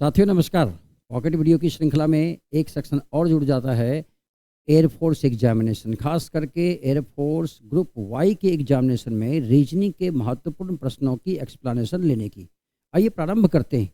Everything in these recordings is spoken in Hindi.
साथियों नमस्कार। पॉकेट वीडियो की श्रृंखला में एक सेक्शन और जुड़ जाता है एयरफोर्स एग्जामिनेशन, खास करके एयरफोर्स ग्रुप वाई के एग्जामिनेशन में रीजनिंग के महत्वपूर्ण प्रश्नों की एक्सप्लेनेशन लेने की। आइए प्रारंभ करते हैं।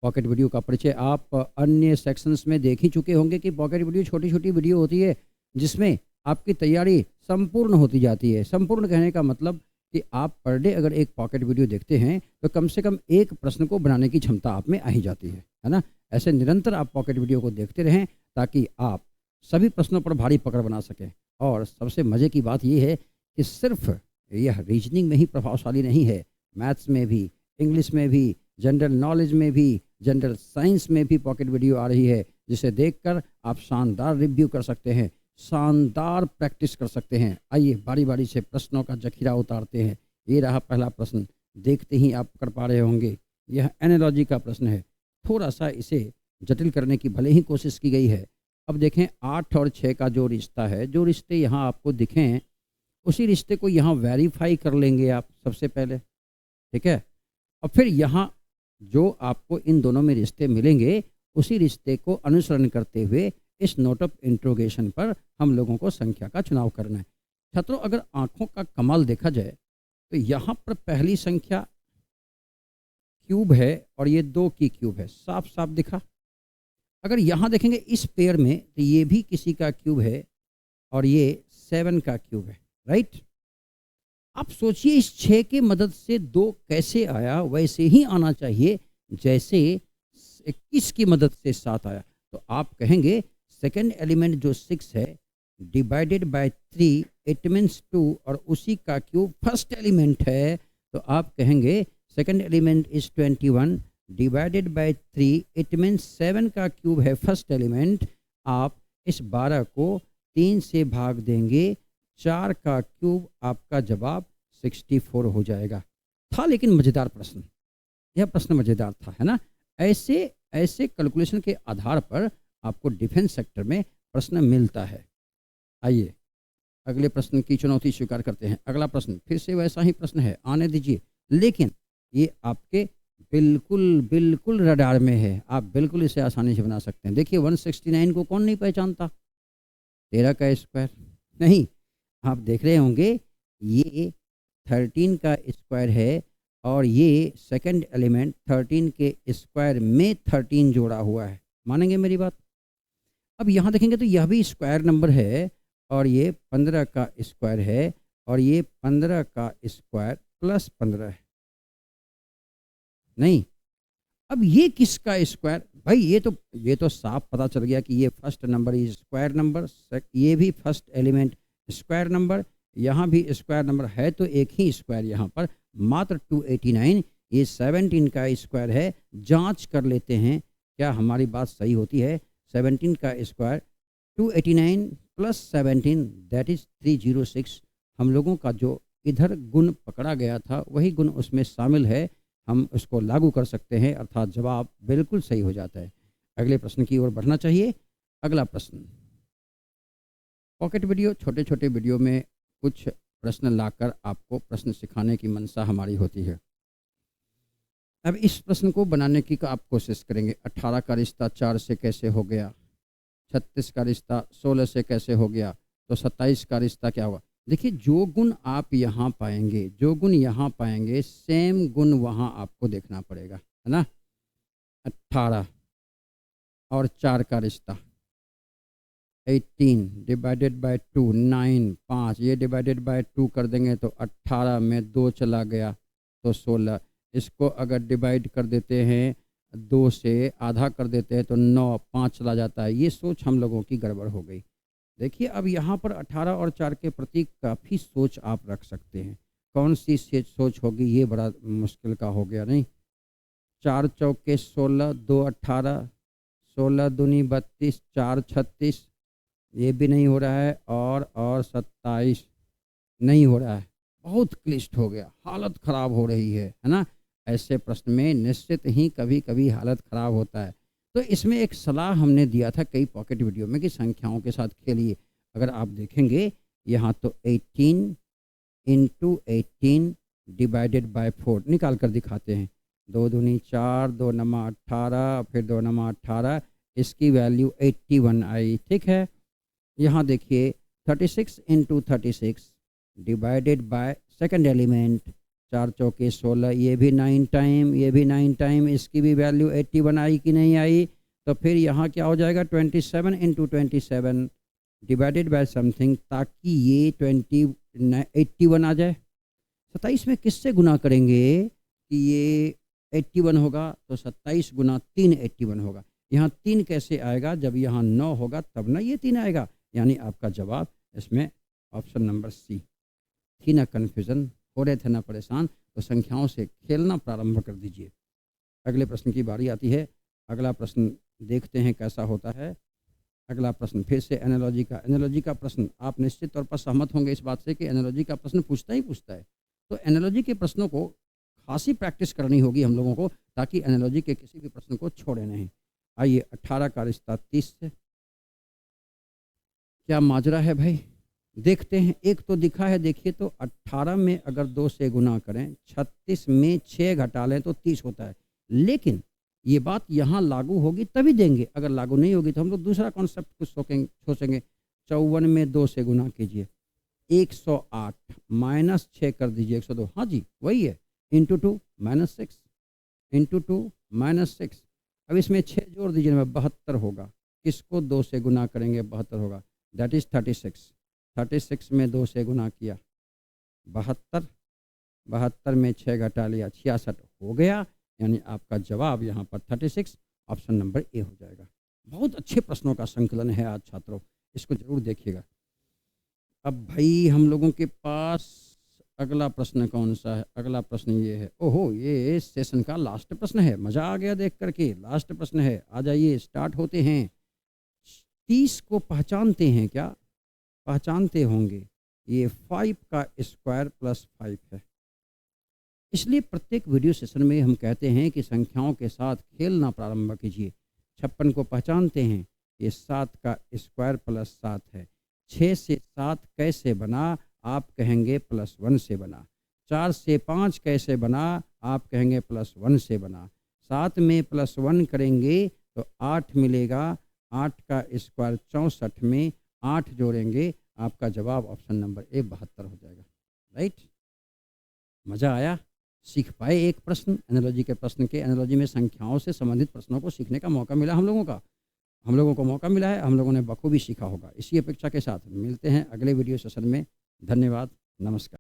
पॉकेट वीडियो का परिचय आप अन्य सेक्शंस में देख ही चुके होंगे कि पॉकेट वीडियो छोटी छोटी वीडियो होती है जिसमें आपकी तैयारी संपूर्ण होती जाती है। संपूर्ण कहने का मतलब कि आप पर डे अगर एक पॉकेट वीडियो देखते हैं तो कम से कम एक प्रश्न को बनाने की क्षमता आप में आ ही जाती है ना। ऐसे निरंतर आप पॉकेट वीडियो को देखते रहें ताकि आप सभी प्रश्नों पर भारी पकड़ बना सकें। और सबसे मज़े की बात यह है कि सिर्फ यह रीजनिंग में ही प्रभावशाली नहीं है, मैथ्स में भी, इंग्लिश में भी, जनरल नॉलेज में भी, जनरल साइंस में भी पॉकेट वीडियो आ रही है जिसे देखकर आप शानदार रिव्यू कर सकते हैं, शानदार प्रैक्टिस कर सकते हैं। आइए बारी बारी से प्रश्नों का जखीरा उतारते हैं। ये रहा पहला प्रश्न, देखते ही आप कर पा रहे होंगे। यह एनालॉजी का प्रश्न है। थोड़ा सा इसे जटिल करने की भले ही कोशिश की गई है। अब देखें 8 और 6 का जो रिश्ता है, जो रिश्ते यहाँ आपको दिखें उसी रिश्ते को यहाँ वेरीफाई कर लेंगे आप सबसे पहले, ठीक है। और फिर यहाँ जो आपको इन दोनों में रिश्ते मिलेंगे उसी रिश्ते को अनुसरण करते हुए इस नोट ऑफ इंट्रोगेशन पर हम लोगों को संख्या का चुनाव करना है। छात्रों, अगर आंखों का कमाल देखा जाए तो यहाँ पर पहली संख्या क्यूब है और ये 2 की क्यूब है, साफ साफ दिखा। अगर यहाँ देखेंगे इस पेयर में तो ये भी किसी का क्यूब है और ये 7 का क्यूब है, राइट। आप सोचिए इस 6 की मदद से 2 कैसे आया, वैसे ही आना चाहिए जैसे 21 की मदद से 7 आया। तो आप कहेंगे सेकेंड एलिमेंट जो 6 है डिवाइडेड बाय 3 इट मीन्स 2 और उसी का क्यूब फर्स्ट एलिमेंट है। तो आप कहेंगे second element is 21 divided by 3 it means 7 का क्यूब है फर्स्ट एलिमेंट। आप इस 12 को 3 से भाग देंगे, 4 का क्यूब आपका जवाब 64 हो जाएगा। था लेकिन मज़ेदार प्रश्न, यह प्रश्न मज़ेदार था, है ना। ऐसे कैलकुलेशन के आधार पर आपको डिफेंस सेक्टर में प्रश्न मिलता है। आइए अगले प्रश्न की चुनौती स्वीकार करते हैं। अगला प्रश्न फिर से वैसा ही प्रश्न है, आने दीजिए, लेकिन ये आपके बिल्कुल बिल्कुल रडार में है। आप बिल्कुल इसे आसानी से बना सकते हैं। देखिए 169 को कौन नहीं पहचानता, 13 का स्क्वायर। नहीं, आप देख रहे होंगे ये 13 का स्क्वायर है और ये सेकंड एलिमेंट 13 के स्क्वायर में 13 जोड़ा हुआ है। मानेंगे मेरी बात। अब यहाँ देखेंगे तो यह भी स्क्वायर नंबर है और ये 15 का स्क्वायर है और ये 15 का स्क्वायर प्लस 15 है। नहीं, अब ये किसका स्क्वायर? भाई ये तो साफ पता चल गया कि ये first number is square number, ये भी फर्स्ट एलिमेंट स्क्वायर नंबर, यहाँ भी स्क्वायर नंबर है तो एक ही स्क्वायर यहाँ पर मात्र 289, ये 17 का स्क्वायर है। जांच कर लेते हैं क्या हमारी बात सही होती है। 17 का स्क्वायर 289 प्लस 17 दैट इज 306। हम लोगों का जो इधर गुण पकड़ा गया था वही गुण उसमें शामिल है, हम उसको लागू कर सकते हैं, अर्थात जवाब बिल्कुल सही हो जाता है। अगले प्रश्न की ओर बढ़ना चाहिए। अगला प्रश्न, पॉकेट वीडियो छोटे छोटे वीडियो में कुछ प्रश्न लाकर आपको प्रश्न सिखाने की मंशा हमारी होती है। अब इस प्रश्न को बनाने की आप कोशिश करेंगे। 18 का रिश्ता 4 से कैसे हो गया, 36 का रिश्ता 16 से कैसे हो गया, तो 27 का रिश्ता क्या हुआ। देखिए जो गुण आप यहाँ पाएंगे, जो गुण यहाँ पाएंगे, सेम गुण वहाँ आपको देखना पड़ेगा, है ना। 18 और 4 का रिश्ता 18 डिवाइडेड बाय 2 9 5, ये डिवाइडेड बाय 2 कर देंगे तो 18 में 2 चला गया तो 16। इसको अगर डिवाइड कर देते हैं 2 से, आधा कर देते हैं तो 9, 5 चला जाता है। ये सोच हम लोगों की गड़बड़ हो गई। देखिए अब यहाँ पर 18 और 4 के प्रति काफ़ी सोच आप रख सकते हैं। कौन सी सोच होगी, ये बड़ा मुश्किल का हो गया। नहीं, 4 चौके 16, 2 18, 16 दूनी 32, 4 36, ये भी नहीं हो रहा है और 27 नहीं हो रहा है। बहुत क्लिष्ट हो गया, हालत ख़राब हो रही है ना। ऐसे प्रश्न में निश्चित ही कभी कभी हालत ख़राब होता है। तो इसमें एक सलाह हमने दिया था कई पॉकेट वीडियो में कि संख्याओं के साथ खेलिए। अगर आप देखेंगे यहाँ तो 18 × 18 डिवाइडेड बाय 4 निकाल कर दिखाते हैं। 2 दूनी 4, 2 नमा 18, फिर 2 नमा 18, इसकी वैल्यू 81 आई। ठीक है, यहाँ देखिए 36 into 36 divided by second element, 4 चौके 16, ये भी 9 टाइम, ये भी 9 टाइम, इसकी भी वैल्यू 81 आई कि नहीं आई। तो फिर यहाँ क्या हो जाएगा 27 इंटू 27 डिवाइडेड बाय समथिंग, ताकि ये 81 आ जाए। 27 में किससे गुना करेंगे कि ये 81 होगा, तो 27 गुना 3 81 होगा। यहाँ 3 कैसे आएगा, जब यहाँ 9 होगा तब ना ये 3 आएगा। यानी आपका जवाब इसमें ऑप्शन नंबर सी। थी ना कन्फ्यूज़न, हो रहे थे ना परेशान, तो संख्याओं से खेलना प्रारंभ कर दीजिए। अगले प्रश्न की बारी आती है। अगला प्रश्न देखते हैं कैसा होता है। अगला प्रश्न फिर से एनालॉजी का। एनालॉजी का प्रश्न आप निश्चित तौर पर सहमत होंगे इस बात से कि एनालॉजी का प्रश्न पूछता ही पूछता है। तो एनालॉजी के प्रश्नों को खासी प्रैक्टिस करनी होगी हम लोगों को, ताकि एनालॉजी के किसी भी प्रश्न को छोड़े नहीं। आइए, 18 का रिश्ता 30 से, क्या माजरा है भाई, देखते हैं। एक तो दिखा है, देखिए तो 18 में अगर 2 से गुना करें, 36 में 6 घटा लें तो 30 होता है। लेकिन ये बात यहाँ लागू होगी तभी देंगे, अगर लागू नहीं होगी तो हम लोग दूसरा कॉन्सेप्ट कुछ सोचेंगे। 54 में 2 से गुना कीजिए, 108 माइनस 6 कर दीजिए 102। हाँ जी वही है, इंटू 2 माइनस 6, इंटू 2 माइनस 6। अब इसमें 6 जोड़ दीजिए, 72 होगा। किसको 2 से गुना करेंगे 72 होगा, दैट इज़ 36। 36 में 2 से गुना किया 72, 72 में 6 घटा लिया 66 हो गया। यानी आपका जवाब यहाँ पर 36 ऑप्शन नंबर ए हो जाएगा। बहुत अच्छे प्रश्नों का संकलन है आज छात्रों, इसको जरूर देखिएगा। अब भाई हम लोगों के पास अगला प्रश्न कौन सा है? अगला प्रश्न ये है, ओहो ये सेशन का लास्ट प्रश्न है, मज़ा आ गया देख करके। लास्ट प्रश्न है, आ जाइए स्टार्ट होते हैं। 30 को पहचानते हैं क्या? पहचानते होंगे, ये 5 का स्क्वायर प्लस 5 है। इसलिए प्रत्येक वीडियो सेशन में हम कहते हैं कि संख्याओं के साथ खेलना प्रारंभ कीजिए। 56 को पहचानते हैं, ये 7 का स्क्वायर प्लस 7 है। 6 से 7 कैसे बना? आप कहेंगे प्लस 1 से बना। 4 से 5 कैसे बना? आप कहेंगे प्लस 1 से बना। 7 में प्लस 1 करेंगे तो 8 मिलेगा। 8 का स्क्वायर 64 में 8 जोड़ेंगे, आपका जवाब ऑप्शन नंबर ए 72 हो जाएगा। राइट, मज़ा आया, सीख पाए एक प्रश्न एनालॉजी के प्रश्न के। एनालॉजी में संख्याओं से संबंधित प्रश्नों को सीखने का मौका मिला हम लोगों को मौका मिला है, हम लोगों ने बखूबी सीखा होगा। इसी अपेक्षा के साथ मिलते हैं अगले वीडियो सेशन में। धन्यवाद, नमस्कार।